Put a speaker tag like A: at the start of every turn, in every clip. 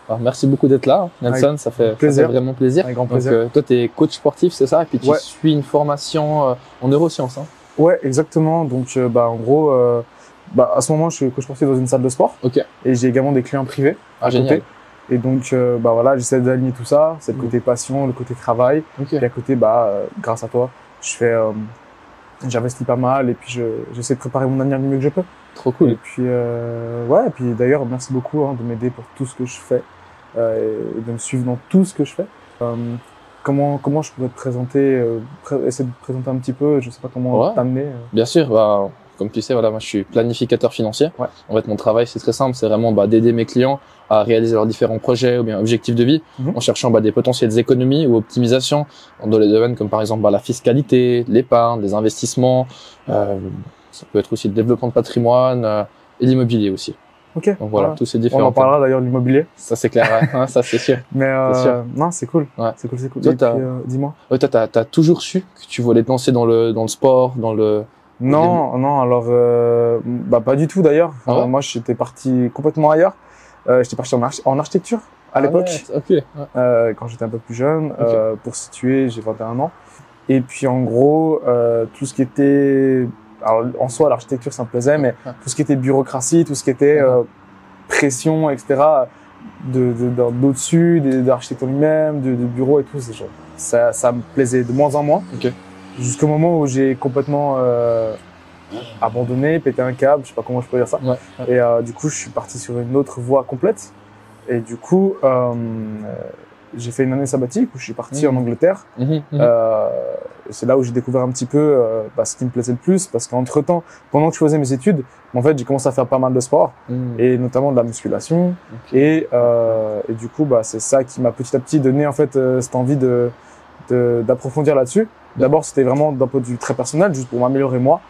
A: Alors, merci beaucoup d'être là, Nelson. Ça fait vraiment plaisir.
B: Avec grand plaisir.
A: Donc, toi, tu es coach sportif, c'est ça? Et puis, tu
B: Ouais.
A: suis une formation en neurosciences. Hein.
B: Ouais, exactement. Donc, en gros, à ce moment, je suis coach sportif dans une salle de sport.
A: Ok.
B: Et j'ai également des clients privés à
A: Génial.
B: côté. Et donc, voilà, j'essaie d'aligner tout ça. C'est le côté passion, le côté travail.
A: Okay.
B: Et à côté, grâce à toi, j'investis pas mal et puis j'essaie de préparer mon avenir du mieux que je peux.
A: Trop cool.
B: Et puis, et puis d'ailleurs, merci beaucoup de m'aider pour tout ce que je fais et de me suivre dans tout ce que je fais. Comment je pourrais te présenter, essayer de te présenter un petit peu, je sais pas comment t'amener.
A: Bien sûr, comme tu sais, voilà, moi je suis planificateur financier.
B: Ouais.
A: En fait, mon travail c'est très simple, c'est vraiment d'aider mes clients à réaliser leurs différents projets ou bien objectifs de vie en cherchant des potentielles économies ou optimisations dans les domaines comme par exemple la fiscalité, l'épargne, les investissements, ça peut être aussi le développement de patrimoine et l'immobilier aussi.
B: Ok.
A: Donc voilà, tous ces différents.
B: On en parlera d'ailleurs de l'immobilier.
A: Ça c'est clair, hein, ça c'est sûr.
B: Mais
A: sûr.
B: Non, c'est cool.
A: Ouais.
B: C'est cool.
A: Toi,
B: dis-moi.
A: Ouais, toi, t'as toujours su que tu voulais te lancer dans le sport, dans le.
B: Non, alors pas du tout d'ailleurs.
A: Ah ouais?
B: Moi, j'étais parti complètement ailleurs. J'étais parti en architecture à l'époque.
A: Ouais, okay.
B: Quand j'étais un peu plus jeune. Pour situer, j'ai 21 ans. Et puis en gros, tout ce qui était, alors en soi l'architecture ça me plaisait, mais tout ce qui était bureaucratie, tout ce qui était pression, etc. D'au-dessus, d'architecture lui-même, de bureau et tout, ça me plaisait de moins en moins.
A: Okay.
B: Jusqu'au moment où j'ai complètement abandonné, pété un câble, je sais pas comment je peux dire ça.
A: Ouais.
B: Et du coup, je suis parti sur une autre voie complète. Et du coup, j'ai fait une année sabbatique où je suis parti en Angleterre. C'est là où j'ai découvert un petit peu ce qui me plaisait le plus, parce qu'entre-temps, pendant que je faisais mes études, en fait, j'ai commencé à faire pas mal de sport, et notamment de la musculation. Okay. Et du coup, c'est ça qui m'a petit à petit donné en fait cette envie d'approfondir là-dessus. D'abord, c'était vraiment d'un point de vue très personnel, juste pour m'améliorer moi.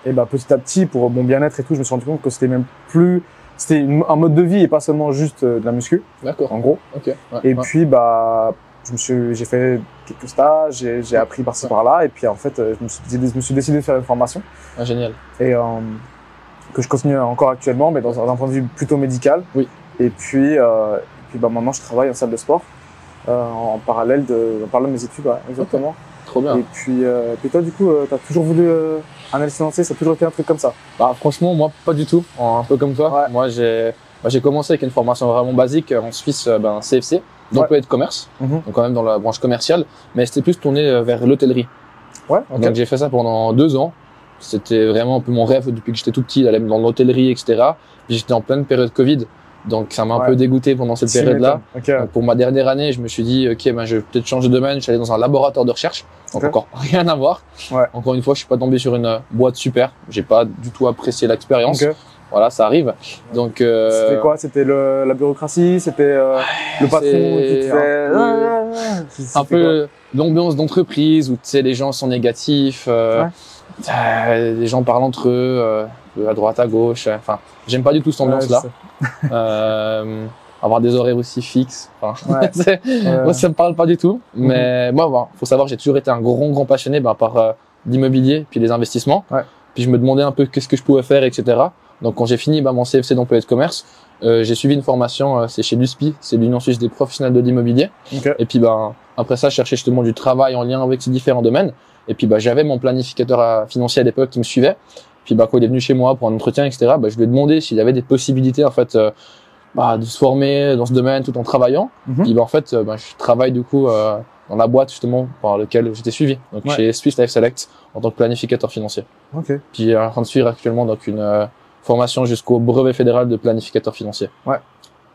B: Et petit à petit, pour mon bien-être et tout, je me suis rendu compte que c'était même plus, c'était un mode de vie et pas seulement juste de la muscu.
A: D'accord.
B: En gros.
A: Okay. Ouais,
B: et puis, j'ai fait quelques stages, j'ai appris par-ci par-là, et puis en fait, je me suis décidé de faire une formation.
A: Ah, génial.
B: Et que je continue encore actuellement, mais d'un point de vue plutôt médical.
A: Oui.
B: Et puis maintenant, je travaille en salle de sport en parallèle de mes études, ouais, exactement.
A: Okay. Trop bien.
B: Et puis toi, du coup, t'as toujours voulu analyse financière, ça a toujours été un truc comme ça?
A: Franchement, moi, pas du tout. Un peu comme toi.
B: Ouais.
A: Moi, j'ai commencé avec une formation vraiment basique en Suisse, CFC, donc employé de commerce, donc quand même dans la branche commerciale, mais c'était plus tourné vers l'hôtellerie.
B: Ouais. Okay.
A: Donc j'ai fait ça pendant 2 ans. C'était vraiment un peu mon rêve depuis que j'étais tout petit, d'aller dans l'hôtellerie, etc. Puis j'étais en pleine période Covid. Donc ça m'a un peu dégoûté pendant cette période-là.
B: Okay.
A: Pour ma dernière année, je me suis dit, je vais peut-être changer de domaine. Je suis allé dans un laboratoire de recherche. Donc encore rien à voir.
B: Ouais.
A: Encore une fois, je suis pas tombé sur une boîte super. J'ai pas du tout apprécié l'expérience. Okay. Voilà, ça arrive. Donc
B: c'était quoi? C'était la bureaucratie? C'était le patron qui te fait...
A: un peu l'ambiance d'entreprise où tu sais les gens sont négatifs. Les gens parlent entre eux, à droite, à gauche. Enfin, j'aime pas du tout cette ambiance-là. Avoir des horaires aussi fixes. Moi, ça me parle pas du tout. Mais moi, faut savoir, j'ai toujours été un grand passionné par l'immobilier puis les investissements.
B: Ouais.
A: Puis je me demandais un peu qu'est-ce que je pouvais faire, etc. Donc quand j'ai fini mon CFC d'employé de commerce, j'ai suivi une formation, c'est chez l'USPI, c'est l'Union Suisse des professionnels de l'immobilier.
B: Okay.
A: Et puis après ça, je cherchais justement du travail en lien avec ces différents domaines. Et puis j'avais mon planificateur financier à l'époque qui me suivait. Puis quand il est venu chez moi pour un entretien, etc., je lui ai demandé s'il y avait des possibilités en fait de se former dans ce domaine tout en travaillant. Puis en fait, je travaille du coup dans la boîte justement par laquelle j'étais suivi, donc chez Swiss Life Select en tant que planificateur financier.
B: Okay.
A: Puis en train de suivre actuellement donc une formation jusqu'au brevet fédéral de planificateur financier.
B: Ouais.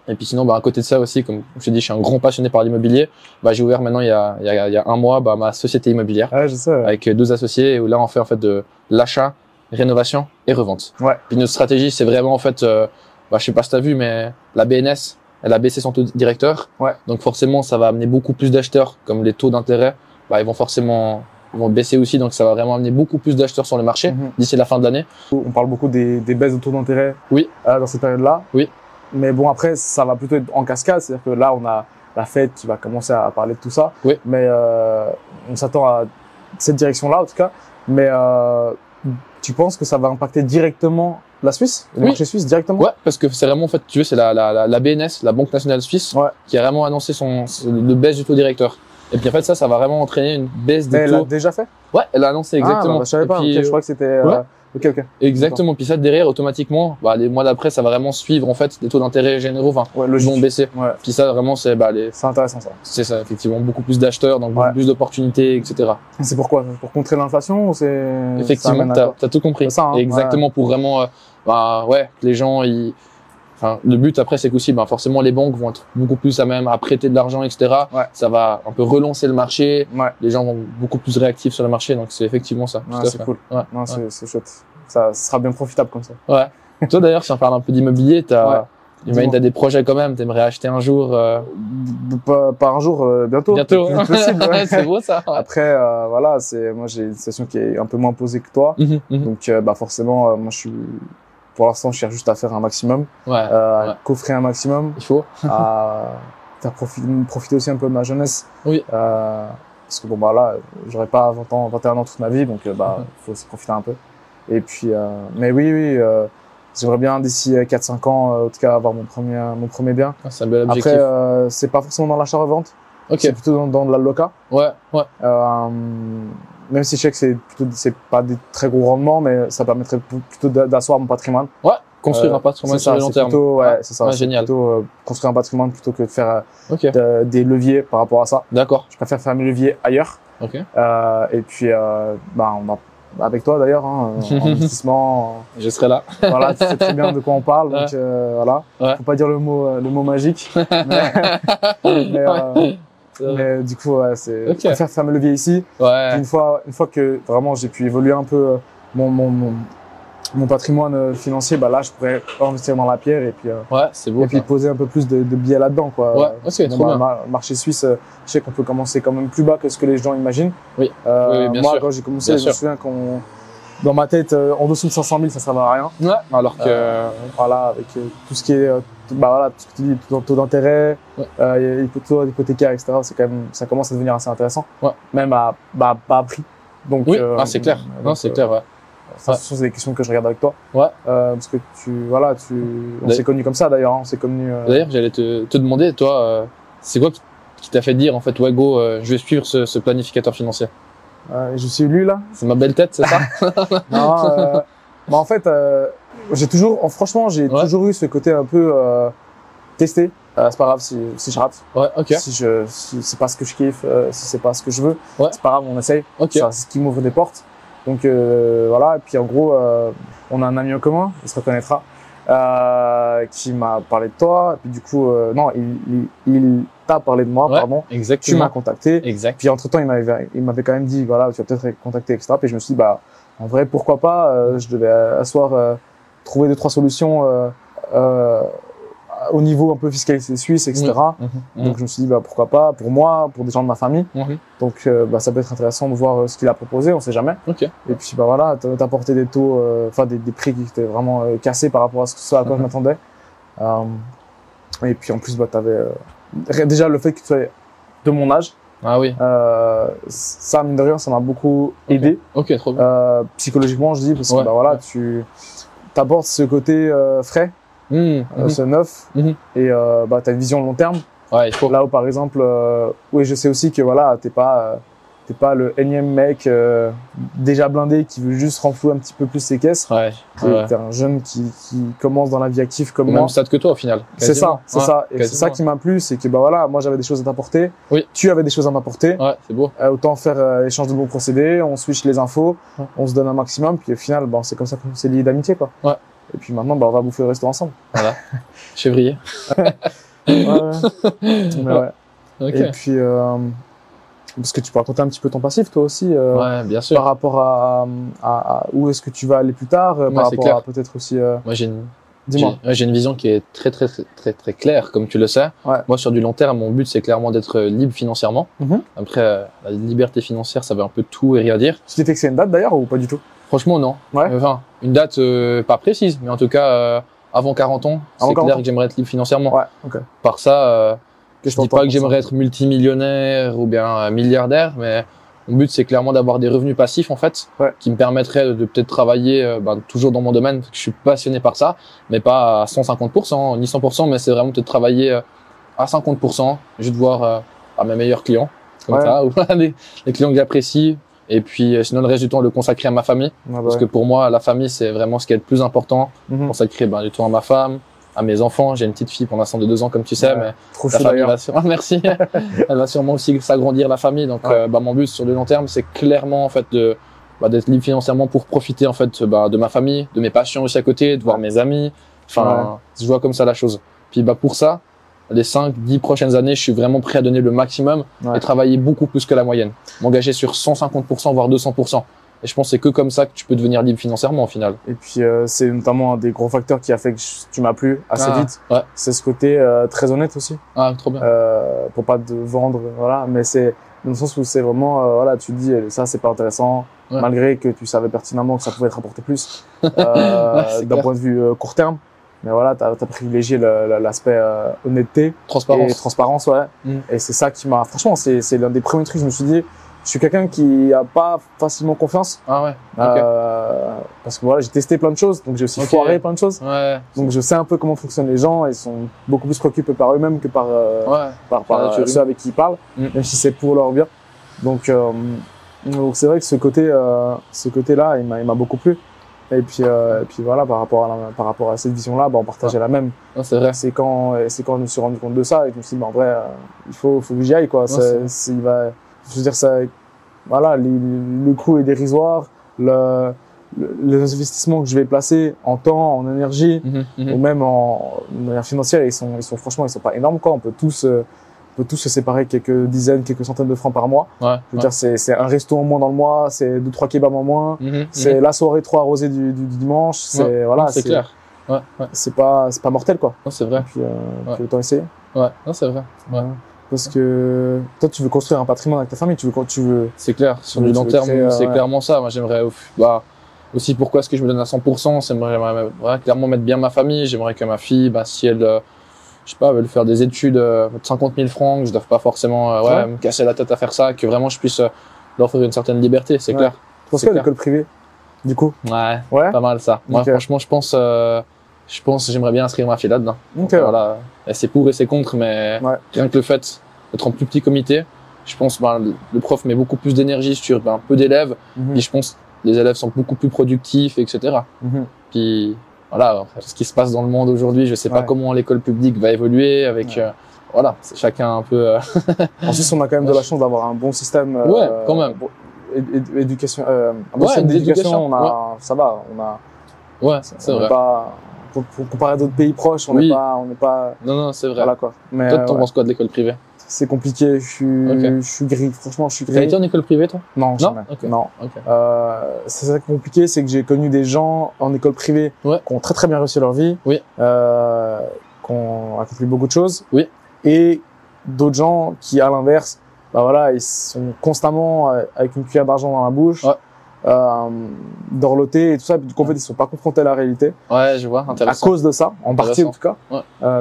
A: Et puis sinon, à côté de ça aussi, comme je te dis, je suis un grand passionné par l'immobilier. J'ai ouvert maintenant il y a 1 mois ma société immobilière
B: je sais,
A: avec 2 associés où là on fait en fait de l'achat, rénovation et revente.
B: Ouais.
A: Puis notre stratégie, c'est vraiment en fait, je sais pas si t'as vu, mais la BNS, elle a baissé son taux directeur.
B: Ouais.
A: Donc forcément, ça va amener beaucoup plus d'acheteurs, comme les taux d'intérêt, ils vont baisser aussi, donc ça va vraiment amener beaucoup plus d'acheteurs sur le marché d'ici la fin de l'année.
B: On parle beaucoup des baisses de taux d'intérêt dans cette période-là.
A: Oui.
B: Mais bon, après, ça va plutôt être en cascade, c'est-à-dire que là, on a la Fed qui va commencer à parler de tout ça.
A: Oui.
B: Mais on s'attend à cette direction-là, en tout cas. Mais tu penses que ça va impacter directement La Suisse, le
A: Oui.
B: marché suisse directement.
A: Ouais, parce que c'est vraiment, en fait, tu veux, c'est la BNS, la Banque Nationale Suisse,
B: Ouais.
A: qui a vraiment annoncé le baisse du taux directeur. Et puis en fait, ça va vraiment entraîner une baisse des
B: Mais elle
A: taux.
B: l'a déjà fait?
A: Ouais, elle a annoncé exactement.
B: Ah, bah, je savais
A: Et
B: pas.
A: puis,
B: Ok, je crois que c'était.
A: ouais.
B: Ok.
A: Exactement. Puis ça, derrière, automatiquement, les mois d'après, ça va vraiment suivre, en fait, les taux d'intérêt généraux, enfin,
B: Ouais,
A: ils
B: logique.
A: vont baisser.
B: Ouais.
A: Puis ça, vraiment, c'est,
B: C'est intéressant ça.
A: c'est ça, effectivement, beaucoup plus d'acheteurs, donc beaucoup
B: Ouais.
A: plus d'opportunités, etc.
B: Et c'est pourquoi? Pour contrer l'inflation ou c'est. ça
A: Effectivement,
B: amène à
A: t'as,
B: quoi?
A: t'as tout compris.
B: C'est ça, hein,
A: Exactement, pour vraiment, que les gens, enfin, le but après, c'est qu'aussi, forcément, les banques vont être beaucoup plus à prêter de l'argent, etc.
B: Ouais.
A: Ça va un peu relancer le marché.
B: Ouais.
A: Les gens vont beaucoup plus réactifs sur le marché, donc c'est effectivement ça. tout
B: Ouais,
A: à
B: c'est
A: fait.
B: cool.
A: Ouais.
B: Non,
A: Ouais.
B: c'est chouette. Ça sera bien profitable comme ça.
A: Ouais. Toi d'ailleurs, si on parle un peu d'immobilier,
B: Ouais.
A: j'imagine
B: Dis-moi.
A: t'as des projets quand même, t'aimerais acheter un jour.
B: Pas un jour, bientôt.
A: Bientôt.
B: Le plus possible. Ouais.
A: C'est beau ça. Ouais.
B: Après, voilà, moi j'ai une situation qui est un peu moins posée que toi.
A: Mhm.
B: Donc, forcément, moi pour l'instant, je cherche juste à faire un maximum,
A: Ouais.
B: à
A: Ouais.
B: coffrer un maximum,
A: Il faut.
B: à faire profiter aussi un peu de ma jeunesse.
A: Oui.
B: Parce que là, j'aurai pas 20 ans, 21 ans toute ma vie, donc faut se profiter un peu. Et puis, mais oui, j'aimerais bien d'ici 4-5 ans, en tout cas, avoir mon premier bien.
A: Ah, c'est un bel objectif.
B: Après, c'est pas forcément dans l'achat-revente,
A: Ok.
B: c'est plutôt dans de la loca.
A: Ouais. Ouais.
B: Même si je sais que c'est pas des très gros rendements, mais ça permettrait plutôt d'asseoir mon patrimoine.
A: Ouais. Construire un patrimoine
B: C'est
A: sur
B: ça,
A: le long
B: c'est
A: terme.
B: plutôt, ouais, c'est ça.
A: Ouais,
B: c'est
A: génial.
B: plutôt construire un patrimoine plutôt que de faire
A: Ok.
B: des leviers par rapport à ça.
A: D'accord.
B: Je préfère faire mes leviers ailleurs.
A: Ok.
B: Et puis, avec toi d'ailleurs, hein, en investissement,
A: Je serai là.
B: voilà, tu sais très bien de quoi on parle, donc
A: Ouais.
B: voilà.
A: Ouais.
B: Faut pas dire le mot magique, mais du coup, ouais,
A: Ok.
B: je préfère faire mes leviers ici. Puis
A: Ouais.
B: une fois que vraiment j'ai pu évoluer un peu mon patrimoine financier, là, je pourrais investir dans la pierre et puis
A: Ouais, c'est beau. ça.
B: poser un peu plus de billets là-dedans, quoi.
A: Ouais, ok, trop bien.
B: Le marché suisse, je sais qu'on peut commencer quand même plus bas que ce que les gens imaginent.
A: Oui. Oui, bien
B: moi,
A: sûr.
B: quand j'ai commencé,
A: Bien
B: je me
A: sûr.
B: souviens dans ma tête, en dessous de 500 000, ça servait à rien.
A: Ouais. Alors que.
B: Voilà, avec tout ce qui est, tout ce que tu dis, taux d'intérêt,
A: Ouais.
B: taux hypothécaire, etc. C'est quand même, ça commence à devenir assez intéressant.
A: Ouais.
B: Même à bas prix. Donc,
A: Oui. C'est clair. Non, c'est clair. Ouais.
B: Ça, ce sont des questions que je regarde avec toi.
A: Ouais.
B: Parce que on s'est connus comme ça d'ailleurs, hein, on s'est connus.
A: D'ailleurs, j'allais te demander, toi, c'est quoi qui t'a fait dire en fait, ouais, go, je vais suivre ce planificateur financier.
B: Je suis lui là.
A: C'est ma belle tête, c'est ça?
B: Non, en fait, j'ai toujours eu ce côté un peu testé. C'est pas grave si je rate,
A: Ouais, ok.
B: si c'est pas ce que je kiffe, si c'est pas ce que je veux,
A: Ouais.
B: c'est pas grave, on essaye.
A: Ok.
B: C'est ce qui m'ouvre des portes. Donc voilà, et puis en gros, on a un ami en commun, il se reconnaîtra, qui m'a parlé de toi. Et puis du coup, non, il t'a parlé de moi,
A: Ouais,
B: pardon. Tu
A: exactement.
B: m'as contacté.
A: Exact.
B: Puis entre temps, il m'avait quand même dit, voilà, tu vas peut-être être contacté, etc. Puis je me suis dit, en vrai, pourquoi pas, je devais trouver 2-3 solutions au niveau un peu fiscalité suisse, etc. Donc je me suis dit, pourquoi pas, pour moi, pour des gens de ma famille. Donc ça peut être intéressant de voir ce qu'il a proposé, on sait jamais.
A: Ok.
B: Et puis voilà, t'apporté des taux, des prix qui étaient vraiment cassés par rapport à ce à quoi je m'attendais. Et puis en plus, t'avais déjà le fait que tu sois de mon âge.
A: Ah oui.
B: Ça, mine de rien, ça m'a beaucoup aidé.
A: Ok, trop bien.
B: Psychologiquement, je dis, parce
A: Ouais.
B: que tu t'apportes ce côté frais, ce neuf, et t'as une vision long terme.
A: Ouais, il faut.
B: Là où par exemple, oui, je sais aussi que voilà, t'es pas le énième mec déjà blindé qui veut juste renflouer un petit peu plus ses caisses.
A: Ouais.
B: T'es un jeune qui commence dans la vie active comme
A: Au
B: moi.
A: même stade que toi, au final.
B: C'est ça, c'est
A: Ouais,
B: ça. Et c'est
A: quasiment.
B: ça qui m'a plu, c'est que moi j'avais des choses à t'apporter.
A: Oui.
B: Tu avais des choses à m'apporter.
A: Ouais, c'est beau.
B: Autant faire échange de bons procédés, on switch les infos,
A: Ouais.
B: on se donne un maximum, puis au final, c'est comme ça qu'on s'est liés d'amitié, quoi.
A: Ouais.
B: Et puis maintenant, on va bouffer au resto ensemble.
A: Voilà. Chevrier.
B: Mais ouais.
A: Ok.
B: Et puis, parce que tu peux raconter un petit peu ton passif, toi aussi,
A: Ouais, bien sûr.
B: par rapport à où est-ce que tu vas aller plus tard, par
A: c'est
B: rapport
A: clair.
B: à peut-être aussi.
A: Moi,
B: Dis-moi.
A: j'ai une vision qui est très, très, très, très, très claire, comme tu le sais.
B: Ouais.
A: Moi, sur du long terme, mon but, c'est clairement d'être libre financièrement.
B: Mhm.
A: Après, la liberté financière, ça veut un peu tout et rien dire.
B: Tu t'es fixé une date d'ailleurs ou pas du tout?
A: Franchement, non.
B: Ouais.
A: Enfin, une date pas précise, mais en tout cas, avant 40 ans,
B: Avant
A: c'est
B: 40
A: clair
B: ans.
A: que j'aimerais être libre financièrement.
B: Ouais, ok.
A: Par ça,
B: Qu'est-ce
A: je dis
B: t'entends
A: pas que
B: par
A: j'aimerais être multimillionnaire ou bien milliardaire, mais Mon but, c'est clairement d'avoir des revenus passifs, en fait, qui me permettraient de peut-être travailler toujours dans mon domaine, parce que je suis passionné par ça, mais pas à 150%, ni 100%, mais c'est vraiment peut-être travailler à 50%, juste voir à mes meilleurs clients, comme ça, ou les clients que j'apprécie. Et puis, sinon, le reste du temps, le consacrer à ma famille. Parce que pour moi, la famille, c'est vraiment ce qui est le plus important. Consacrer du temps à ma femme, à mes enfants. J'ai une petite fille pour l'instant de 2 ans, comme tu sais, mais
B: trop
A: la
B: chou,
A: famille va sûrement, merci. Elle va sûrement aussi s'agrandir, la famille. Donc, mon but sur le long terme, c'est clairement, en fait, d'être libre financièrement pour profiter, en fait, de ma famille, de mes passions aussi à côté, de voir mes amis. Enfin, je vois comme ça la chose. Puis, pour ça, les 5-10 prochaines années, je suis vraiment prêt à donner le maximum et travailler beaucoup plus que la moyenne. M'engager sur 150%, voire 200%. Et je pense que c'est que comme ça que tu peux devenir libre financièrement au final.
B: Et puis, c'est notamment un des gros facteurs qui a fait que tu m'as plu assez vite. C'est ce côté très honnête aussi.
A: Ah, trop bien.
B: Pour pas te vendre, voilà. Mais c'est dans le sens où c'est vraiment, voilà, tu te dis, ça, c'est pas intéressant, malgré que tu savais pertinemment que ça pouvait te rapporter plus, d'un point de vue court terme. Mais voilà, t'as privilégié l'aspect honnêteté et transparence, Et c'est ça qui m'a, franchement, c'est l'un des premiers trucs. Je me suis dit, je suis quelqu'un qui a pas facilement confiance. Parce que voilà, j'ai testé plein de choses, donc j'ai aussi foiré plein de choses. Donc je sais un peu comment fonctionnent les gens. Ils sont beaucoup plus préoccupés par eux-mêmes que par ceux avec qui ils parlent, même si c'est pour leur bien. Donc c'est vrai que ce côté-là, il m'a beaucoup plu. Et puis voilà, par rapport à cette vision-là, on partageait la même.
A: C'est vrai.
B: C'est quand je me suis rendu compte de ça et que je me suis dit, en vrai, il faut que j'y aille, quoi. Je veux dire, ça, voilà, le coût est dérisoire, les investissements que je vais placer en temps, en énergie, ou même en manière financière, ils sont franchement, ils sont pas énormes, quoi. On peut tous se séparer quelques dizaines, quelques centaines de francs par mois. Je veux dire, c'est un resto en moins dans le mois, c'est 2-3 kebabs en moins, c'est la soirée 3 arrosée du dimanche, c'est, voilà.
A: C'est clair.
B: C'est pas mortel, quoi.
A: Non, c'est vrai.
B: Et puis, autant essayer.
A: Non, c'est vrai.
B: Parce que toi, tu veux construire un patrimoine avec ta famille, tu veux.
A: C'est clair. Sur le long terme, c'est clairement ça. Moi, j'aimerais, aussi pourquoi est-ce que je me donne à 100%, j'aimerais clairement mettre bien ma famille. J'aimerais que ma fille, si elle, je sais pas, veut faire des études de 50 000 francs, que je dois pas forcément me casser la tête à faire ça, que vraiment je puisse leur offrir une certaine liberté, c'est clair.
B: Tu penses quoi l'école privée, du coup?
A: Ouais, pas mal ça. Moi, franchement, je pense que j'aimerais bien inscrire ma fille là-dedans. Voilà, et c'est pour et c'est contre, mais rien que le fait d'être en plus petit comité, je pense le prof met beaucoup plus d'énergie sur peu d'élèves, et je pense que les élèves sont beaucoup plus productifs, etc. Puis voilà, ce qui se passe dans le monde aujourd'hui, je sais pas comment l'école publique va évoluer avec voilà, c'est chacun un peu
B: Ensuite, on a quand même de la chance d'avoir un bon système
A: quand même.
B: Éducation un bon système d'éducation, ça va,
A: c'est vrai.
B: Pour comparer à d'autres pays proches, on n'est pas
A: Non, c'est vrai.
B: Voilà, quoi. Mais
A: toi, t'en penses quoi de l'école privée?
B: C'est compliqué, je suis gris, franchement, je suis gris.
A: T'as été en école privée, toi?
B: Non, jamais. Non. C'est ça qui est compliqué, c'est que j'ai connu des gens en école privée qui ont très très bien réussi leur vie, qui ont accompli beaucoup de choses, et d'autres gens qui, à l'inverse, ils sont constamment avec une cuillère d'argent dans la bouche, dorlotés et tout ça, puis en fait, ils sont pas confrontés à la réalité.
A: Je vois, intéressant.
B: À cause de ça, en partie en tout cas,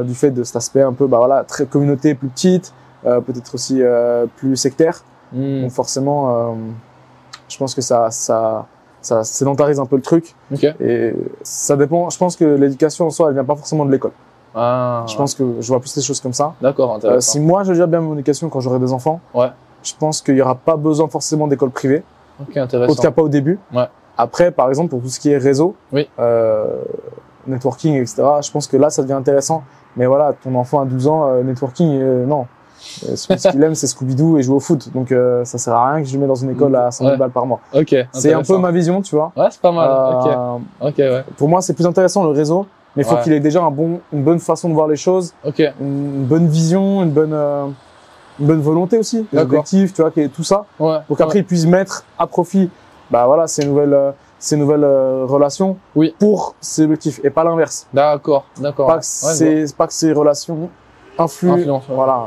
B: du fait de cet aspect un peu, très communauté plus petite, peut-être aussi plus sectaire. Donc forcément, je pense que ça sédentarise un peu le truc. Et ça dépend. Je pense que l'éducation en soi, elle vient pas forcément de l'école. Je pense que je vois plus les choses comme ça.
A: D'accord, intéressant.
B: Si moi je gère bien mon éducation quand j'aurai des enfants, je pense qu'il y aura pas besoin forcément d'école privée.
A: Intéressant.
B: En tout cas pas au début. Après, par exemple, pour tout ce qui est réseau, networking, etc., je pense que là, ça devient intéressant. Mais voilà, ton enfant à 12 ans, networking, non. Ce qu'il aime, c'est Scooby-Doo et jouer au foot. Donc, ça sert à rien que je le mette dans une école à 100 000 balles par mois. C'est un peu ma vision, tu vois.
A: C'est pas mal.
B: Pour moi, c'est plus intéressant le réseau, mais il faut qu'il ait déjà une bonne façon de voir les choses, une bonne vision, une bonne volonté aussi, des objectifs, tu vois, tout ça. Pour qu'après, il puisse mettre à profit, ces nouvelles relations pour ses objectifs et pas l'inverse.
A: D'accord.
B: Pas que ces relations influent. Voilà.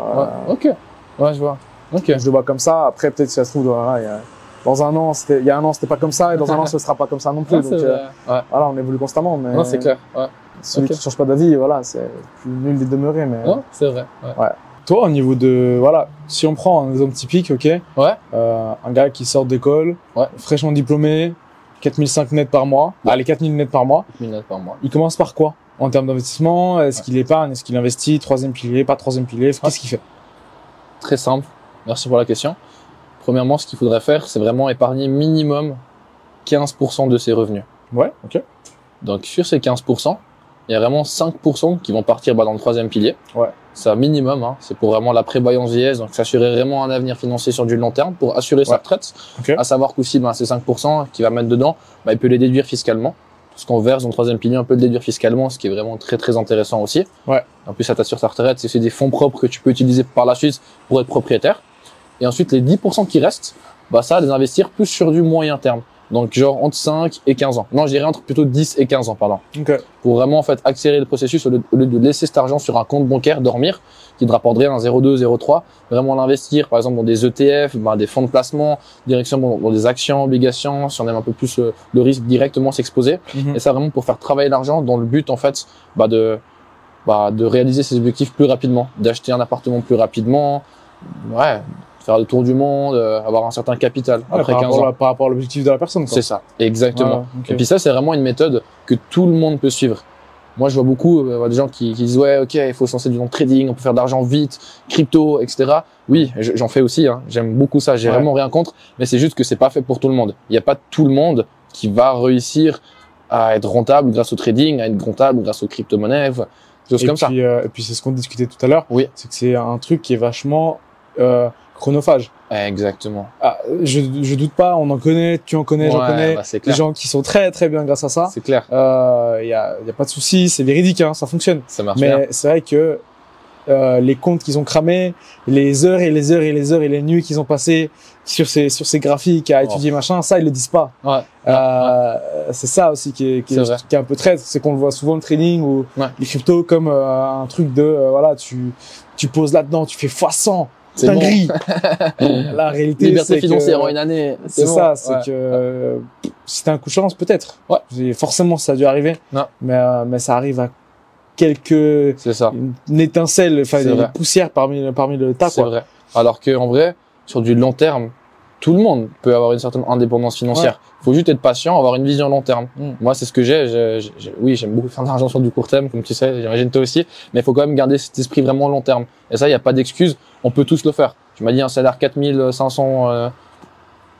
A: Je vois.
B: Je le vois comme ça. Après, peut-être si ça se trouve, dans un an, il y a un an, c'était pas comme ça, et dans un an, ce sera pas comme ça non plus. Donc, voilà, on évolue constamment, mais.
A: Non, c'est clair.
B: Celui qui change pas d'avis, voilà, c'est plus nul d'y demeurer, mais.
A: Non, c'est vrai.
B: toi, au niveau de, voilà, si on prend un exemple typique, ok,
A: Ouais.
B: un gars qui sort d'école,
A: Ouais.
B: fraîchement diplômé, 4005 net par mois, allez, 4000 net par mois,
A: 1000 net par mois.
B: il commence par quoi en termes d'investissement? Est-ce qu'il épargne? Est-ce qu'il investit? Troisième pilier, pas troisième pilier? Qu'est-ce qu'il fait?
A: Très simple. Merci pour la question. Premièrement, ce qu'il faudrait faire, c'est vraiment épargner minimum 15% de ses revenus.
B: Ouais, ok.
A: Donc, sur ces 15%, il y a vraiment 5% qui vont partir dans le troisième pilier.
B: Ouais.
A: C'est un minimum, hein. C'est pour vraiment la prévoyance vieillesse, donc s'assurer vraiment un avenir financier sur du long terme pour assurer sa retraite.
B: Okay.
A: À savoir qu'aussi, ces 5% qu'il va mettre dedans, il peut les déduire fiscalement. Tout ce qu'on verse dans le troisième pilier, on peut le déduire fiscalement, ce qui est vraiment très très intéressant aussi.
B: Ouais.
A: En plus, ça t'assure ta retraite, c'est des fonds propres que tu peux utiliser par la suite pour être propriétaire. Et ensuite, les 10% qui restent, ça, les investir plus sur du moyen terme. Donc, genre, entre 5 et 15 ans. Non, je dirais entre plutôt 10 et 15 ans, pardon.
B: Okay.
A: Pour vraiment, en fait, accélérer le processus au lieu de laisser cet argent sur un compte bancaire dormir, qui te rapporterait un 0,2, 0,3. Vraiment l'investir, par exemple, dans des ETF, des fonds de placement, directement dans des actions, obligations, si on aime un peu plus le risque directement s'exposer. Et ça, vraiment, pour faire travailler l'argent dans le but, en fait, de réaliser ses objectifs plus rapidement, d'acheter un appartement plus rapidement, ouais, faire le tour du monde, avoir un certain capital après 15 ans.
B: Par rapport à l'objectif de la personne, quoi.
A: C'est ça, exactement.
B: Ouais, okay.
A: Et puis ça, c'est vraiment une méthode que tout le monde peut suivre. Moi, je vois beaucoup des gens qui disent ouais, ok, il faut se lancer dans le trading, on peut faire de l'argent vite, crypto, etc. Oui, j'en fais aussi. Hein. J'aime beaucoup ça. J'ai vraiment rien contre, mais c'est juste que c'est pas fait pour tout le monde. Il n'y a pas tout le monde qui va réussir à être rentable grâce au trading, à être rentable grâce aux crypto-monnaies, choses comme ça.
B: Et puis c'est ce qu'on discutait tout à l'heure.
A: Oui.
B: C'est que c'est un truc qui est vachement chronophage.
A: Exactement.
B: Ah, je doute pas, on en connaît, tu en connais, j'en connais. Des gens qui sont très très bien grâce à ça.
A: C'est clair.
B: Y a pas de souci, c'est véridique, hein, ça fonctionne.
A: Ça marche bien.
B: Mais c'est vrai que les comptes qu'ils ont cramés, les heures et les heures et les heures et les nuits qu'ils ont passées sur ces graphiques à étudier machin, ça ils le disent pas. C'est ça aussi qui est un peu traître, c'est qu'on le voit souvent le trading ou les cryptos comme un truc de voilà, tu poses là-dedans, tu fais x100. C'est dinguerie. Bon. La réalité,
A: liberté financière en une année.
B: C'est ça, c'est que si t'as un coup de chance, peut-être. Ouais. Forcément, ça a dû arriver. Non. Mais ça arrive à quelques.
A: C'est ça.
B: Une étincelle, enfin une poussière parmi le tas.
A: C'est vrai. Alors que en vrai, sur du long terme, tout le monde peut avoir une certaine indépendance financière. Faut juste être patient, avoir une vision long terme. Moi, c'est ce que j'ai. Oui, j'aime beaucoup faire de l'argent sur du court terme, comme tu sais, j'imagine toi aussi. Mais il faut quand même garder cet esprit vraiment long terme. Et ça, il n'y a pas d'excuse. On peut tous le faire. Tu m'as dit un salaire 4500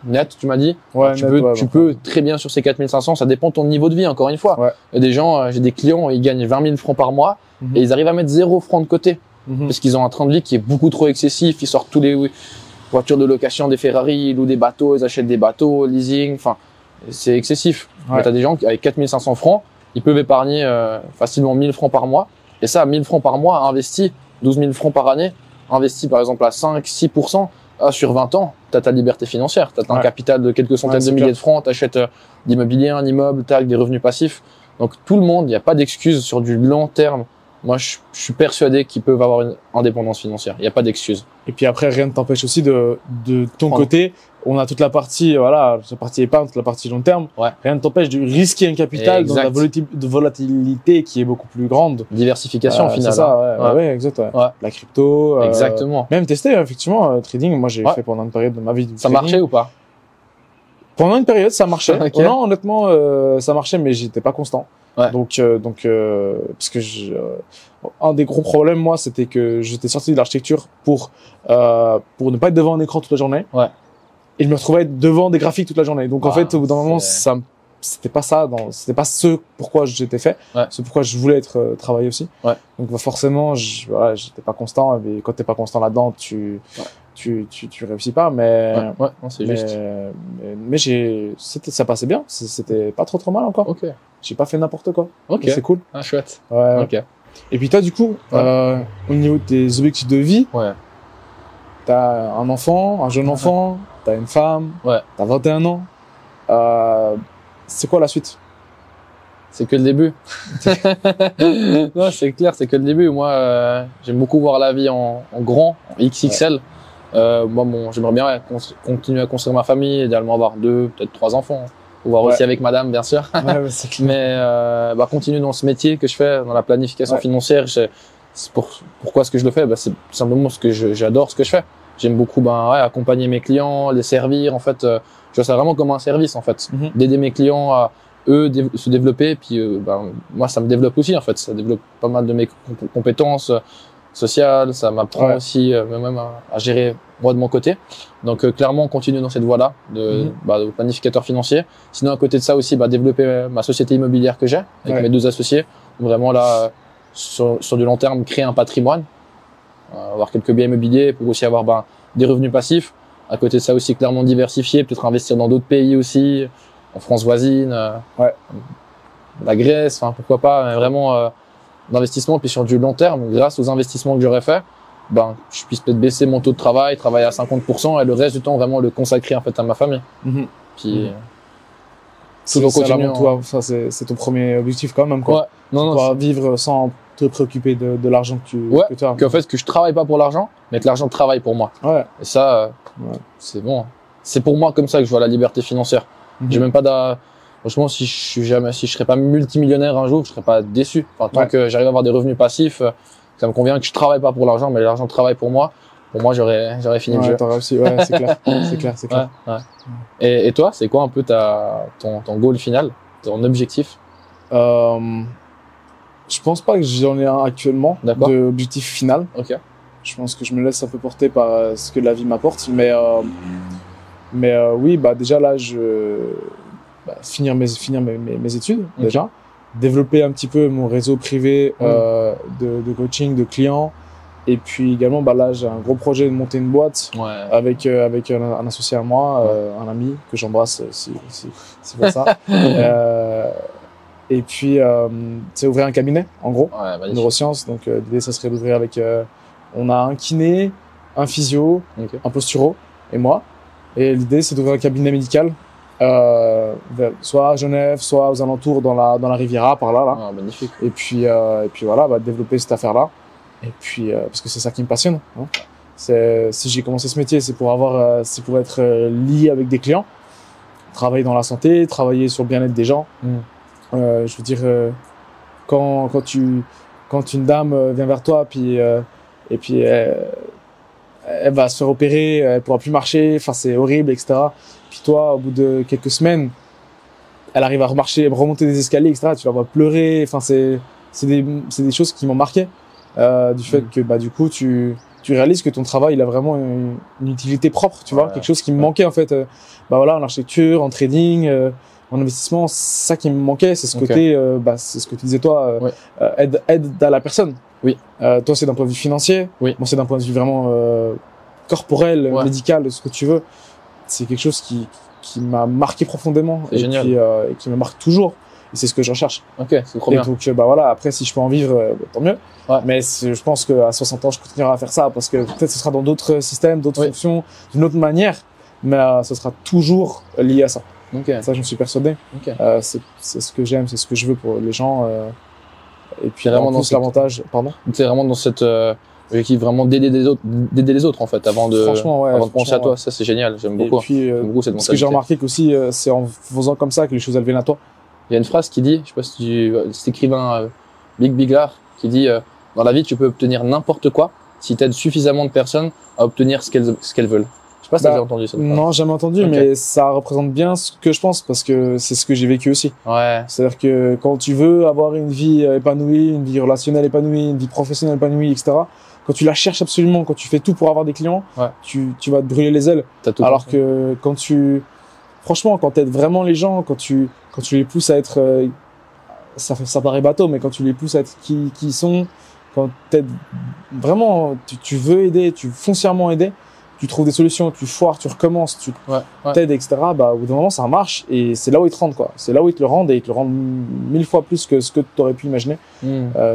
A: net, tu m'as dit.
B: Ouais,
A: tu peux très bien sur ces 4500. Ça dépend de ton niveau de vie, encore une fois. Il y a des gens, j'ai des clients, ils gagnent 20 000 francs par mois et ils arrivent à mettre 0 francs de côté. Parce qu'ils ont un train de vie qui est beaucoup trop excessif. Ils sortent tous les voitures de location, des Ferrari, ils louent des bateaux, ils achètent des bateaux, leasing, enfin, c'est excessif. Mais t'as des gens qui, avec 4500 francs, ils peuvent épargner facilement 1000 francs par mois. Et ça, 1000 francs par mois, investi, 12 000 francs par année, investi par exemple à 5-6%, sur 20 ans, t'as ta liberté financière. T'as un capital de quelques centaines de milliers de francs, t'achètes d'immobilier, un immeuble, t'as des revenus passifs. Donc tout le monde, il n'y a pas d'excuse sur du long terme. Moi, je suis persuadé qu'ils peuvent avoir une indépendance financière. Il n'y a pas d'excuse.
B: Et puis après, rien ne t'empêche aussi de ton côté. On a toute la partie, voilà, la partie épargne, toute la partie long terme. Rien ne t'empêche de risquer un capital dans la volatilité qui est beaucoup plus grande.
A: Diversification, au final.
B: C'est ça, ouais, exact. La crypto.
A: Exactement.
B: Même tester, effectivement, trading. Moi, j'ai fait pendant une période de ma vie.
A: Ça marchait ou pas?
B: Pendant une période, ça marchait. Non, honnêtement, ça marchait, mais j'étais pas constant. Donc, parce que un des gros problèmes, moi, c'était que j'étais sorti de l'architecture pour ne pas être devant un écran toute la journée. Et je me retrouvais devant des graphiques toute la journée. Donc, en fait, au bout d'un moment, c'était pas ça, c'était pas ce pourquoi j'étais fait. C'est pourquoi je voulais être travailler aussi. Donc, forcément, j'étais pas constant. Et quand t'es pas constant là-dedans, tu réussis pas, mais
A: c'est juste.
B: Mais ça passait bien. C'était pas trop mal encore. J'ai pas fait n'importe quoi. C'est cool.
A: Ah, chouette.
B: Et puis toi, du coup, au niveau de tes objectifs de vie, t'as un enfant, un jeune enfant, t'as une femme, t'as 21 ans. C'est quoi la suite?
A: C'est que le début. Non, c'est clair, c'est que le début. Moi, j'aime beaucoup voir la vie en grand, en XXL. Moi, j'aimerais bien continuer à construire ma famille, idéalement avoir 2, peut-être 3 enfants. Voir aussi avec madame, bien sûr. Mais continuer dans ce métier que je fais, dans la planification financière, pourquoi est-ce que je le fais? C'est simplement parce que j'adore ce que je fais. J'aime beaucoup accompagner mes clients, les servir. En fait, je vois ça vraiment comme un service en fait, d'aider mes clients à eux se développer. Et puis moi, ça me développe aussi en fait. Ça développe pas mal de mes compétences sociales. Ça m'apprend aussi même à gérer moi de mon côté. Donc clairement, on continue dans cette voie-là de planificateur financier. Sinon, à côté de ça aussi, développer ma société immobilière que j'ai avec mes 2 associés. Vraiment là, sur du long terme, créer un patrimoine. Avoir quelques biens immobiliers pour aussi avoir des revenus passifs. À côté de ça aussi, clairement diversifier, peut-être investir dans d'autres pays aussi, en France voisine, la Grèce, pourquoi pas, mais vraiment d'investissement. Puis sur du long terme, grâce aux investissements que j'aurais fait, je puisse peut-être baisser mon taux de travail, travailler à 50% et le reste du temps vraiment le consacrer en fait à ma famille. Puis
B: toujours continuer. Toi, ça c'est ton premier objectif quand même, quoi. Pouvoir vivre sans te préoccuper de l'argent que tu as.
A: Qu'en fait, que je travaille pas pour l'argent, mais que l'argent travaille pour moi. Et ça, c'est bon. C'est pour moi comme ça que je vois la liberté financière. J'ai même pas franchement, si je serais pas multimillionnaire un jour, je serais pas déçu. Tant que j'arrive à avoir des revenus passifs, ça me convient que je travaille pas pour l'argent, mais l'argent travaille pour moi. Pour moi, j'aurais fini le jeu.
B: Réussi. C'est clair. C'est clair.
A: Et toi, c'est quoi un peu ton goal final, ton objectif?
B: Je pense pas que j'en ai un actuellement d'objectif final. Je pense que je me laisse un peu porter par ce que la vie m'apporte. Mais oui, déjà là, finir mes études déjà. Développer un petit peu mon réseau privé de coaching, de clients. Et puis également, là, j'ai un gros projet de monter une boîte avec un associé à moi, un ami que j'embrasse si c'est ça. Et puis, c'est ouvrir un cabinet, en gros, neurosciences. Donc, l'idée, ça serait d'ouvrir avec... on a un kiné, un physio, un posturo et moi. Et l'idée, c'est d'ouvrir un cabinet médical, soit à Genève, soit aux alentours dans la Riviera, par là.
A: Magnifique.
B: Et puis voilà, développer cette affaire-là. Et puis, parce que c'est ça qui me passionne. Si j'ai commencé ce métier, c'est pour être lié avec des clients, travailler dans la santé, travailler sur le bien-être des gens. Je veux dire, quand une dame vient vers toi, et puis elle va se faire opérer, elle pourra plus marcher, c'est horrible, etc. Puis toi, au bout de quelques semaines, elle arrive à remonter des escaliers, etc. Tu la vois pleurer. C'est des choses qui m'ont marqué, du fait que du coup tu réalises que ton travail il a vraiment une utilité propre, tu vois, quelque chose qui me manquait en fait. En architecture, en trading. En investissement, c'est ça qui me manquait, c'est ce côté, c'est ce que tu disais toi, aide à la personne. Toi, c'est d'un point de vue financier. Moi, c'est d'un point de vue vraiment corporel, médical, ce que tu veux. C'est quelque chose qui m'a marqué profondément et qui me marque toujours. Et c'est ce que je recherche.
A: C'est trop bien.
B: Et donc, après, si je peux en vivre, tant mieux. Mais je pense qu'à 60 ans, je continuerai à faire ça parce que peut-être ce sera dans d'autres systèmes, d'autres fonctions, d'une autre manière, mais ce sera toujours lié à ça. Ça, j'en suis persuadé. C'est ce que j'aime, c'est ce que je veux pour les gens. Et puis, vraiment dans l'avantage. Pardon.
A: C'est vraiment dans cette objectif vraiment d'aider les autres en fait, avant de penser à toi. Ça, c'est génial. J'aime beaucoup.
B: Et puis,
A: j'aime beaucoup cette mentalité.
B: Ce que j'ai remarqué qu'aussi, c'est en faisant comme ça que les choses elles viennent à toi.
A: Il y a une phrase qui dit, je sais pas si cet écrivain Big Biglar qui dit dans la vie, tu peux obtenir n'importe quoi si tu aides suffisamment de personnes à obtenir ce qu'elles veulent. Je sais pas si t'as déjà entendu ça.
B: Non, jamais entendu, mais ça représente bien ce que je pense parce que c'est ce que j'ai vécu aussi. C'est-à-dire que quand tu veux avoir une vie épanouie, une vie relationnelle épanouie, une vie professionnelle épanouie, etc., quand tu la cherches absolument, quand tu fais tout pour avoir des clients, tu vas te brûler les ailes. Alors que franchement, quand t'aides vraiment les gens, quand tu les pousses à être, ça paraît bateau, mais quand tu les pousses à être qui ils sont, quand t'aides vraiment, tu veux aider, tu veux foncièrement aider, tu trouves des solutions, tu foires, tu recommences, tu t'aides, etc. Au bout d'un moment, ça marche et c'est là où ils te rendent, quoi. C'est là où ils te le rendent et ils te le rendent 1000 fois plus que ce que tu aurais pu imaginer.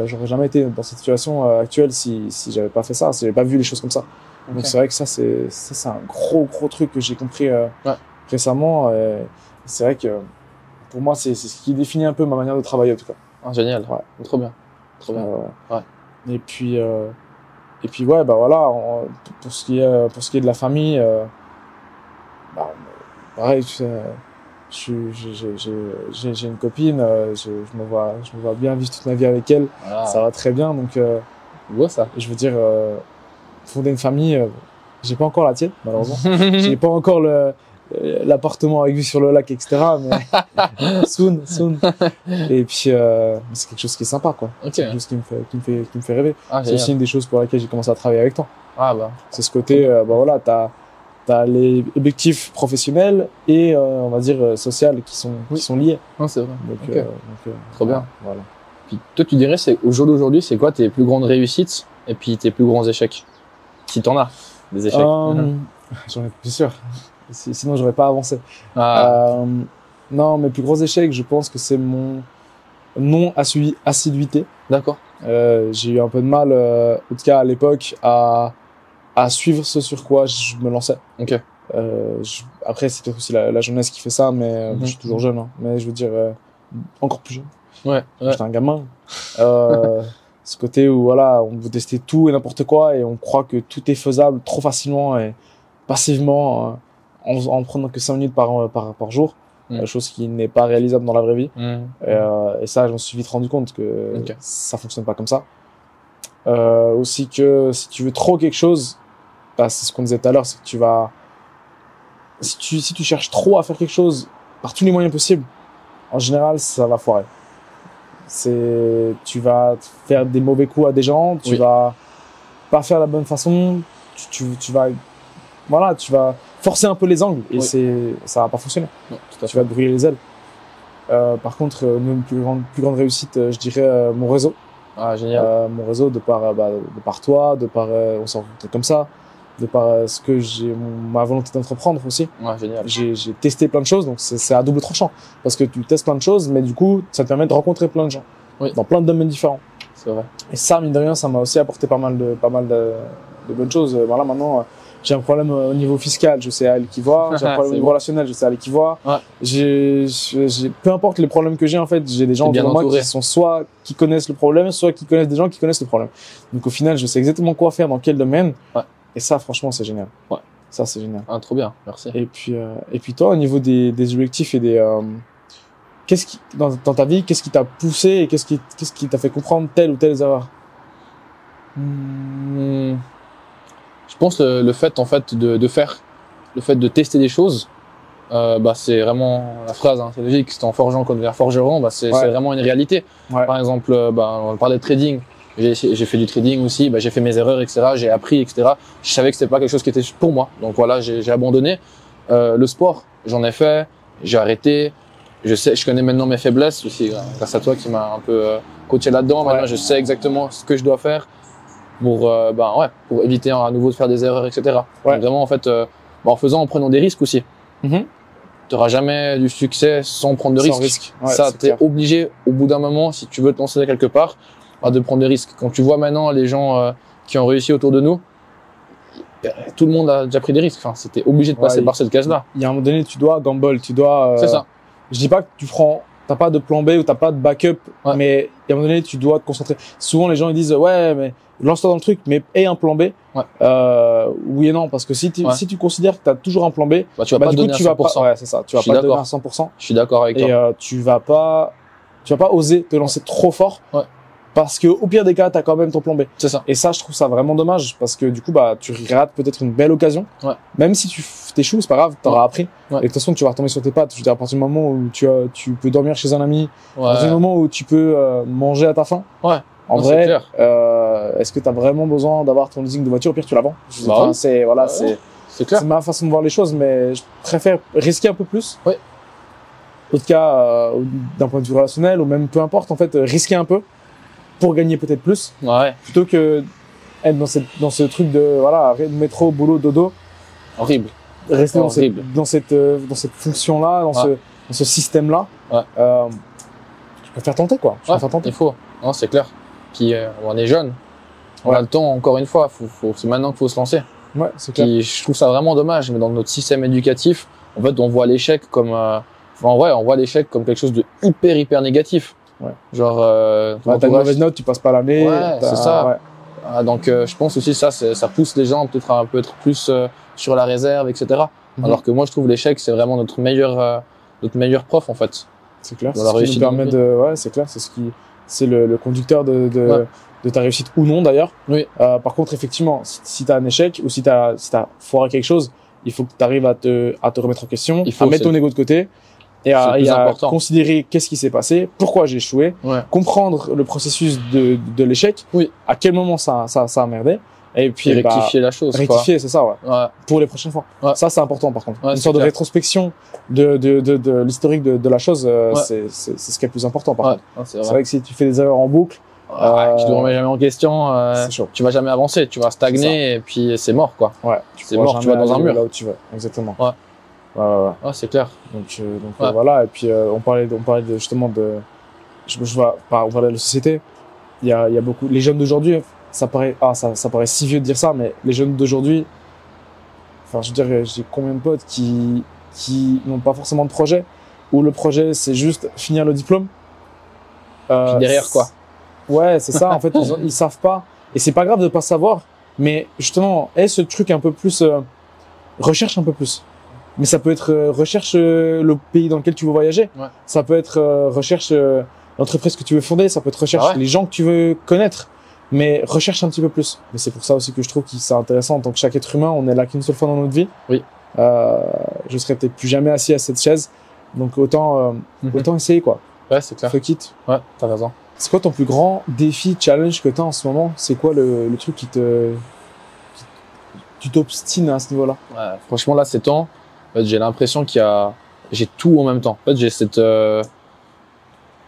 B: J'aurais jamais été dans cette situation actuelle si j'avais pas fait ça, si j'avais pas vu les choses comme ça. Donc c'est vrai que ça, c'est un gros truc que j'ai compris récemment. C'est vrai que pour moi, c'est ce qui définit un peu ma manière de travailler en tout cas.
A: Génial. Trop bien.
B: Et puis voilà, pour ce qui est de la famille, pareil, tu sais, j'ai une copine, je me vois bien vivre toute ma vie avec elle. Ça va très bien, donc
A: beau ça.
B: Je veux dire, fonder une famille, j'ai pas encore la tienne, malheureusement. J'ai pas encore l'appartement avec vue sur le lac, etc. Mais soon. Et puis, c'est quelque chose qui est sympa, quoi.
A: Ok.
B: C'est quelque chose qui me fait rêver.
A: Ah,
B: C'est aussi une des choses pour laquelle j'ai commencé à travailler avec toi.
A: Ah bah.
B: C'est ce côté, voilà, t'as les objectifs professionnels et, on va dire, social qui sont liés.
A: Non, c'est vrai.
B: Donc,
A: trop bien.
B: Voilà.
A: Puis toi, tu dirais, au jour d'aujourd'hui, c'est quoi tes plus grandes réussites et puis tes plus grands échecs? Si t'en as, des échecs.
B: J'en ai plus sûr. Sinon, j'aurais pas avancé.
A: Ah.
B: Non, mes plus gros échecs, je pense que c'est mon non-assiduité.
A: D'accord.
B: J'ai eu un peu de mal, en tout cas à l'époque, à suivre ce sur quoi je me lançais.
A: Ok.
B: Après, c'est peut-être aussi la jeunesse qui fait ça, mais je suis toujours jeune. Hein, mais je veux dire, encore plus jeune.
A: Ouais.
B: J'étais un gamin. Ce côté où voilà, on veut tester tout et n'importe quoi et on croit que tout est faisable trop facilement et passivement en prenant que 5 minutes par jour, chose qui n'est pas réalisable dans la vraie vie. Et ça, je me suis vite rendu compte que ça fonctionne pas comme ça. Aussi que si tu veux trop quelque chose, bah, c'est ce qu'on disait tout à l'heure, c'est que tu vas, si tu cherches trop à faire quelque chose par tous les moyens possibles, en général, ça va foirer. Tu vas faire des mauvais coups à des gens, tu vas pas faire la bonne façon, tu vas forcer un peu les angles et ça va pas fonctionner.
A: Non,
B: tu vas te brûler les ailes. Par contre, une plus grande réussite, je dirais mon réseau.
A: Ah, génial.
B: Mon réseau de par toi, de par on s'en rencontre comme ça, de par ce que ma volonté d'entreprendre aussi.
A: Ouais, génial.
B: J'ai testé plein de choses, donc c'est à double tranchant parce que tu testes plein de choses, mais du coup, ça te permet de rencontrer plein de gens dans plein de domaines différents.
A: C'est vrai.
B: Et ça, mine de rien, ça m'a aussi apporté pas mal de bonnes choses. Voilà, maintenant, j'ai un problème au niveau fiscal, je sais aller qui voir. J'ai un problème au niveau relationnel, je sais aller qui voir. Ouais. Peu importe les problèmes que j'ai, en fait, j'ai des gens autour de moi qui sont soit qui connaissent le problème, soit qui connaissent des gens qui connaissent le problème. Donc au final, je sais exactement quoi faire dans quel domaine. Ouais. Et ça, franchement, c'est génial. Ouais. Ça, c'est génial.
A: Ah, trop bien, merci.
B: Et puis toi, au niveau des objectifs et des dans ta vie, qu'est-ce qui t'a poussé et qu'est-ce qui t'a fait comprendre telle ou telle erreur?
A: Je pense le fait en fait de faire, le fait de tester des choses, bah c'est vraiment la phrase, hein, c'est logique. C'est en forgeant qu'on devient forgeron, bah c'est vraiment une réalité. Ouais. Par exemple, on parlait de trading. J'ai fait du trading aussi, bah j'ai fait mes erreurs, etc. J'ai appris, etc. Je savais que c'était pas quelque chose qui était pour moi, donc voilà, j'ai abandonné. Le sport, j'en ai fait, j'ai arrêté. Je connais maintenant mes faiblesses aussi, grâce à toi qui m'a un peu coaché là-dedans. Maintenant, je sais exactement ce que je dois faire pour éviter à nouveau de faire des erreurs, etc. Ouais. Donc vraiment, en fait, en prenant des risques aussi. Tu n'auras jamais du succès sans prendre de risques. Ouais, ça, tu es obligé, au bout d'un moment, si tu veux te lancer quelque part, de prendre des risques. Quand tu vois maintenant les gens qui ont réussi autour de nous, tout le monde a déjà pris des risques. Enfin, c'était obligé de passer par cette case-là.
B: Il y a un moment donné, tu dois gamble, tu dois...
A: C'est ça.
B: Je dis pas que t'as pas de plan B ou t'as pas de backup, mais à un moment donné, tu dois te concentrer. Souvent, les gens, ils disent, ouais, mais lance-toi dans le truc, mais aie un plan B. Oui et non, parce que si tu considères que t'as toujours un plan B,
A: tu vas pas donner à 100%.
B: Ouais, c'est ça. Tu vas pas donner à 100%.
A: Je suis d'accord avec toi.
B: Et tu vas pas oser te lancer trop fort. Ouais. Parce que au pire des cas, t'as quand même ton plan B.
A: C'est ça.
B: Et ça, je trouve ça vraiment dommage parce que du coup, tu rates peut-être une belle occasion. Ouais. Même si tu t'échoues, c'est pas grave, t'auras appris. Ouais. Et de toute façon, tu vas retomber sur tes pattes. Je veux dire, à partir du moment où tu peux dormir chez un ami, à partir du moment où tu peux manger à ta faim. Ouais. En vrai, est-ce que t'as vraiment besoin d'avoir ton leasing de voiture? Au pire, tu la vends. C'est clair. C'est ma façon de voir les choses, mais je préfère risquer un peu plus. Ouais. En tout cas, d'un point de vue relationnel ou même peu importe, en fait, risquer un peu pour gagner peut-être plus, plutôt que être dans ce truc de métro, boulot, dodo.
A: Horrible.
B: Rester dans cette fonction-là, dans ce système-là. Ouais. Je préfère tenter, quoi.
A: Il faut. Non, c'est clair. Puis on est jeune. On a le temps, encore une fois. C'est maintenant qu'il faut se lancer.
B: Ouais, c'est clair.
A: Puis, je trouve ça vraiment dommage, mais dans notre système éducatif, en fait, on voit l'échec comme on voit l'échec comme quelque chose de hyper négatif. Ouais. Genre,
B: t'as une mauvaise note, tu passes pas l'année.
A: Ouais, c'est ça. Ouais. Donc, je pense aussi ça pousse les gens peut-être à être plus sur la réserve, etc. Alors que moi, je trouve l'échec, c'est vraiment notre meilleur prof, en fait.
B: C'est clair. C'est ce qui nous permet c'est clair. C'est le conducteur de de ta réussite ou non d'ailleurs.
A: Oui.
B: Par contre, effectivement, si tu as un échec ou si tu as foiré quelque chose, il faut que tu arrives à te remettre en question, à mettre ton ego de côté et à considérer qu'est-ce qui s'est passé, pourquoi j'ai échoué, comprendre le processus de l'échec, à quel moment ça a merdé. Et puis
A: rectifier la chose.
B: Rectifier, c'est ça, pour les prochaines fois. Ça, c'est important par contre. Une sorte de rétrospection de l'historique de la chose, c'est ce qui est le plus important par contre.
A: C'est
B: vrai que si tu fais des erreurs en boucle,
A: tu te remets jamais en question, tu vas jamais avancer, tu vas stagner et puis c'est mort quoi. C'est mort, tu vas dans un mur.
B: Là où tu vas, exactement.
A: C'est clair.
B: Donc voilà, et puis on parlait justement de, on parlait de la société. Il y a beaucoup, les jeunes d'aujourd'hui, ça paraît si vieux de dire ça, mais les jeunes d'aujourd'hui, enfin, je veux dire, j'ai combien de potes qui n'ont pas forcément de projet, où le projet, c'est juste finir le diplôme.
A: Puis derrière, quoi.
B: Ouais, c'est ça, en fait, ils savent pas. Et c'est pas grave de pas savoir, mais justement, ce truc un peu plus, recherche un peu plus. Mais ça peut être, recherche le pays dans lequel tu veux voyager. Ça peut être, recherche l'entreprise que tu veux fonder. Ça peut être recherche les gens que tu veux connaître. Mais recherche un petit peu plus. Mais c'est pour ça aussi que je trouve que c'est intéressant. En tant que chaque être humain, on est là qu'une seule fois dans notre vie. Je serai peut-être plus jamais assis à cette chaise. Donc autant essayer, quoi.
A: Ouais, c'est clair.
B: Fuck it.
A: Ouais, t'as raison.
B: C'est quoi ton plus grand défi, challenge que t'as en ce moment? C'est quoi le truc qui tu t'obstines à ce niveau-là?
A: Franchement, là, ces temps, en fait, j'ai l'impression j'ai tout en même temps. En fait, j'ai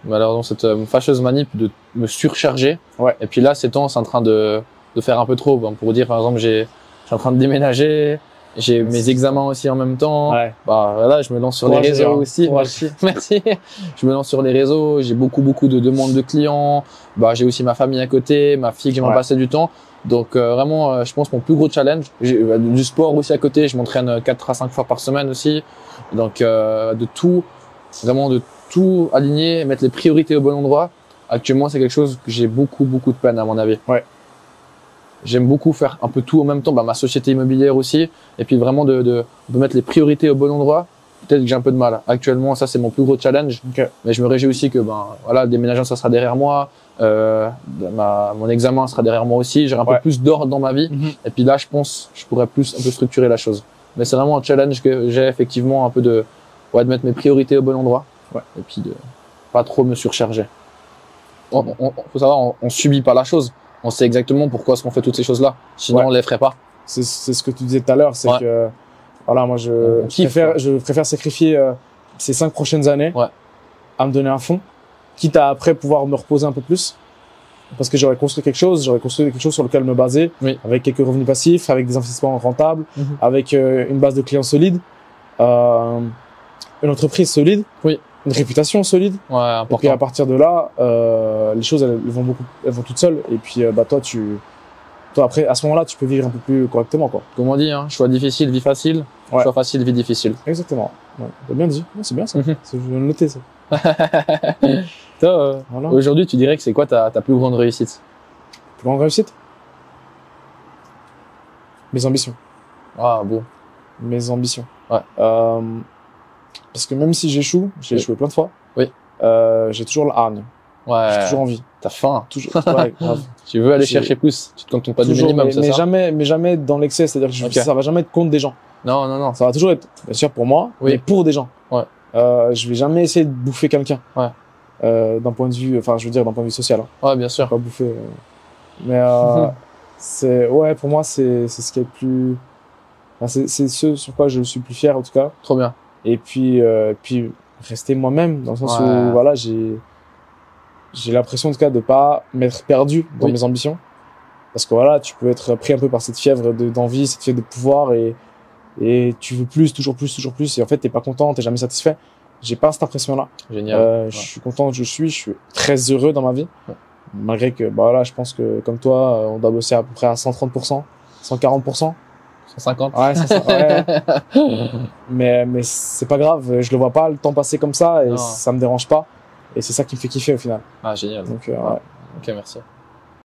A: malheureusement, cette fâcheuse manip de me surcharger. Et puis là, ces temps, c'est en train de faire un peu trop. Bon, pour dire, par exemple, je suis en train de déménager. J'ai mes examens aussi en même temps. Voilà, je me lance sur les réseaux aussi. Merci. Je me lance sur les réseaux. J'ai beaucoup de demandes de clients. J'ai aussi ma famille à côté, ma fille que j'aimerais passer du temps. Donc vraiment, je pense mon plus gros challenge. J'ai du sport aussi à côté. Je m'entraîne 4 à 5 fois par semaine aussi. Donc de tout aligner, mettre les priorités au bon endroit. Actuellement, c'est quelque chose que j'ai beaucoup de peine à mon avis. J'aime beaucoup faire un peu tout en même temps, ma société immobilière aussi, et puis vraiment de mettre les priorités au bon endroit. Peut-être que j'ai un peu de mal. Actuellement, ça c'est mon plus gros challenge. Mais je me réjouis aussi que le déménagement ça sera derrière moi, mon examen sera derrière moi aussi. J'aurai un peu plus d'ordre dans ma vie. Et puis là, je pense, je pourrais un peu structurer la chose. Mais c'est vraiment un challenge que j'ai effectivement un peu de mettre mes priorités au bon endroit. Et puis de pas trop me surcharger. Faut savoir, on subit pas la chose. On sait exactement pourquoi est-ce qu'on fait toutes ces choses-là. Sinon, on les ferait pas.
B: C'est ce que tu disais tout à l'heure, c'est que, voilà, moi, je préfère sacrifier ces 5 prochaines années à me donner un fond, quitte à après pouvoir me reposer un peu plus. Parce que j'aurais construit quelque chose sur lequel me baser, avec quelques revenus passifs, avec des investissements rentables, avec une base de clients solide, une entreprise solide. Une réputation solide. Et puis à partir de là, les choses elles vont toutes seules. Et puis toi après à ce moment-là, tu peux vivre un peu plus correctement, quoi.
A: Comme on dit, choix difficile, vie facile. Choix facile, vie difficile.
B: Exactement. T'as bien dit. C'est bien ça. Je vais le noter ça.
A: Toi, aujourd'hui, tu dirais que c'est quoi ta plus grande réussite?
B: Plus grande réussite? Mes ambitions.
A: Bon.
B: Mes ambitions. Parce que même si j'échoue, j'ai échoué plein de fois. J'ai toujours la hargne. J'ai toujours envie.
A: T'as faim.
B: Toujours. Grave.
A: Tu veux aller chercher plus. Tu te contentes pas du minimum, c'est ça?
B: Mais jamais dans l'excès. C'est-à-dire que ça va jamais être contre des gens.
A: Non.
B: Ça va toujours être, bien sûr, pour moi, mais pour des gens. Je vais jamais essayer de bouffer quelqu'un. D'un point de vue, enfin, je veux dire, d'un point de vue social.
A: Bien sûr.
B: Pas bouffer. Mais pour moi, c'est ce qui est le plus. Enfin, c'est ce sur quoi je suis le plus fier, en tout cas.
A: Trop bien.
B: Et puis rester moi-même, dans le sens où voilà, j'ai l'impression en tout cas de pas m'être perdu dans mes ambitions, parce que voilà, tu peux être pris un peu par cette fièvre d'envie, cette fièvre de pouvoir, et tu veux toujours plus, et en fait t'es pas content, t'es jamais satisfait. J'ai pas cette impression-là.
A: Génial.
B: Je suis content où je suis très heureux dans ma vie, malgré que je pense que comme toi, on doit bosser à peu près à 130%, 140%.
A: 150.
B: Mais c'est pas grave, je le vois pas le temps passer comme ça et ça me dérange pas, et c'est ça qui me fait kiffer au final.
A: Génial.
B: Donc
A: ok, merci.